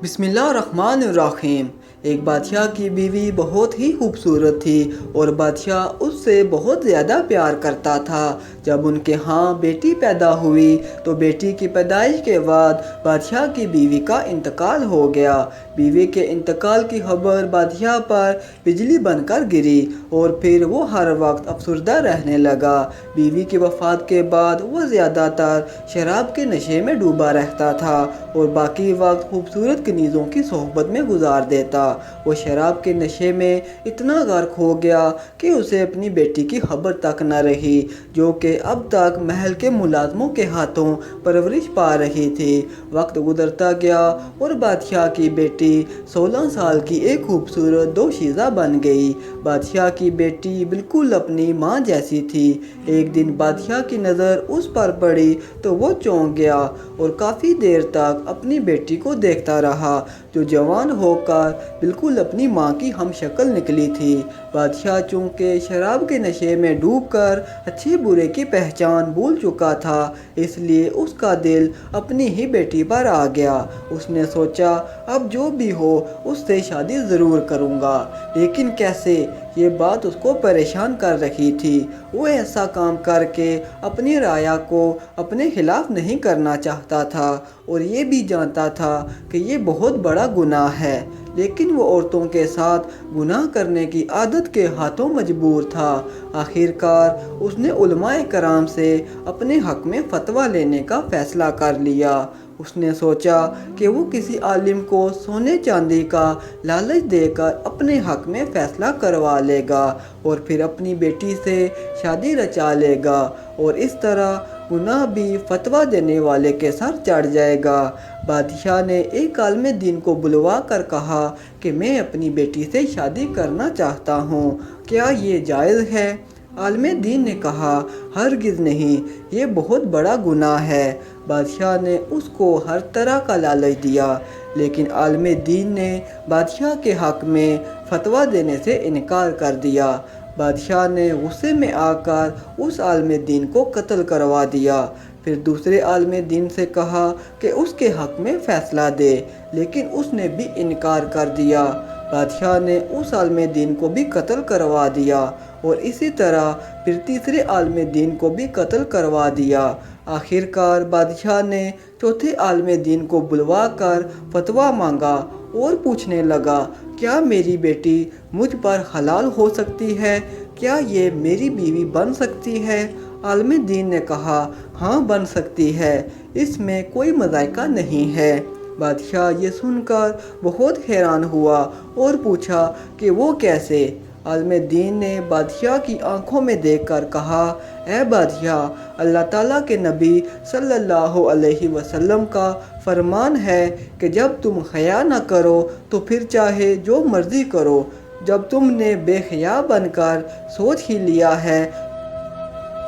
بسم اللہ الرحمن الرحیم۔ ایک بادشاہ کی بیوی بہت ہی خوبصورت تھی اور بادشاہ اس سے بہت زیادہ پیار کرتا تھا۔ جب ان کے ہاں بیٹی پیدا ہوئی تو بیٹی کی پیدائش کے بعد بادشاہ کی بیوی کا انتقال ہو گیا۔ بیوی کے انتقال کی خبر بادشاہ پر بجلی بن کر گری اور پھر وہ ہر وقت افسردہ رہنے لگا۔ بیوی کی وفات کے بعد وہ زیادہ تر شراب کے نشے میں ڈوبا رہتا تھا اور باقی وقت خوبصورت کنیزوں کی صحبت میں گزار دیتا۔ وہ شراب کے نشے میں اتنا غرق ہو گیا کہ اسے اپنی بیٹی کی خبر تک نہ رہی، جو کہ اب تک محل کے ملازموں کے ہاتھوں پرورش پا رہی تھی۔ وقت گزرتا گیا اور بادشاہ کی بیٹی 16 سال کی ایک خوبصورت دوشیزہ بن گئی۔ بادشاہ کی بیٹی بالکل اپنی ماں جیسی تھی۔ ایک دن بادشاہ کی نظر اس پر پڑی تو وہ چونک گیا اور کافی دیر تک اپنی بیٹی کو دیکھتا رہا، جو جوان ہو کر بالکل اپنی ماں کی ہم شکل نکلی تھی۔ بادشاہ چونکہ شراب کے نشے میں ڈوب کر اچھے برے کی پہچان بھول چکا تھا، اس لیے اس کا دل اپنی ہی بیٹی پر آ گیا۔ اس نے سوچا اب جو بھی ہو اس سے شادی ضرور کروں گا، لیکن کیسے؟ یہ بات اس کو پریشان کر رہی تھی۔ وہ ایسا کام کر کے اپنی رعایا کو اپنے خلاف نہیں کرنا چاہتا تھا اور یہ بھی جانتا تھا کہ یہ بہت بڑا گناہ ہے، لیکن وہ عورتوں کے ساتھ گناہ کرنے کی عادت کے ہاتھوں مجبور تھا۔ آخر کار اس نے علماء کرام سے اپنے حق میں فتویٰ لینے کا فیصلہ کر لیا۔ اس نے سوچا کہ وہ کسی عالم کو سونے چاندی کا لالچ دے کر اپنے حق میں فیصلہ کروا لے گا اور پھر اپنی بیٹی سے شادی رچا لے گا، اور اس طرح گناہ بھی فتویٰ دینے والے کے سر چڑھ جائے گا۔ بادشاہ نے ایک عالم دین کو بلوا کر کہا کہ میں اپنی بیٹی سے شادی کرنا چاہتا ہوں، کیا یہ جائز ہے؟ عالم دین نے کہا ہرگز نہیں، یہ بہت بڑا گناہ ہے۔ بادشاہ نے اس کو ہر طرح کا لالچ دیا، لیکن عالم دین نے بادشاہ کے حق میں فتویٰ دینے سے انکار کر دیا۔ بادشاہ نے غصے میں آ کر اس عالم دین کو قتل کروا دیا۔ پھر دوسرے عالم دین سے کہا کہ اس کے حق میں فیصلہ دے، لیکن اس نے بھی انکار کر دیا۔ بادشاہ نے اس عالم دین کو بھی قتل کروا دیا اور اسی طرح پھر تیسرے عالم دین کو بھی قتل کروا دیا۔ آخر کار بادشاہ نے چوتھے عالم دین کو بلوا کر فتویٰ مانگا اور پوچھنے لگا، کیا میری بیٹی مجھ پر حلال ہو سکتی ہے؟ کیا یہ میری بیوی بن سکتی ہے؟ عالم دین نے کہا ہاں بن سکتی ہے، اس میں کوئی مذائقہ نہیں ہے۔ بادشاہ یہ سن کر بہت حیران ہوا اور پوچھا کہ وہ کیسے؟ عالم دین نے بادشاہ کی آنکھوں میں دیکھ کر کہا، اے بادشاہ، اللہ تعالیٰ کے نبی صلی اللہ علیہ وسلم کا فرمان ہے کہ جب تم حیا نہ کرو تو پھر چاہے جو مرضی کرو۔ جب تم نے بے حیا بن کر سوچ ہی لیا ہے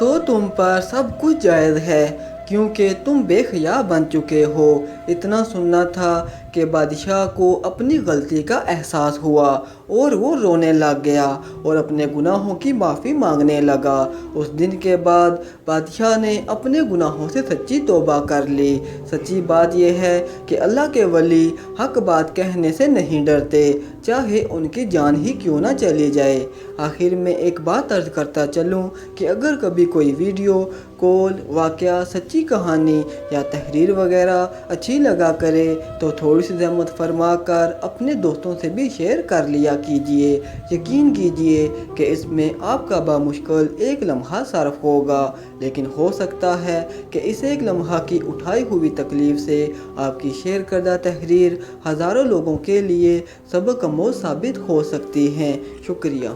تو تم پر سب کچھ جائز ہے، کیونکہ تم بے حیا بن چکے ہو۔ اتنا سننا تھا کہ بادشاہ کو اپنی غلطی کا احساس ہوا اور وہ رونے لگ گیا اور اپنے گناہوں کی معافی مانگنے لگا۔ اس دن کے بعد بادشاہ نے اپنے گناہوں سے سچی توبہ کر لی۔ سچی بات یہ ہے کہ اللہ کے ولی حق بات کہنے سے نہیں ڈرتے، چاہے ان کی جان ہی کیوں نہ چلی جائے۔ آخر میں ایک بات عرض کرتا چلوں کہ اگر کبھی کوئی ویڈیو، کال، واقعہ، سچی کہانی یا تحریر وغیرہ اچھی لگا کرے تو تھوڑی سی زحمت فرما کر اپنے دوستوں سے بھی شیئر کر لیا کیجئے۔ یقین کیجئے کہ اس میں آپ کا بامشکل ایک لمحہ صرف ہوگا، لیکن ہو سکتا ہے کہ اس ایک لمحہ کی اٹھائی ہوئی تکلیف سے آپ کی شیئر کردہ تحریر ہزاروں لوگوں کے لیے سبق آموز ثابت ہو سکتی ہیں۔ شکریہ۔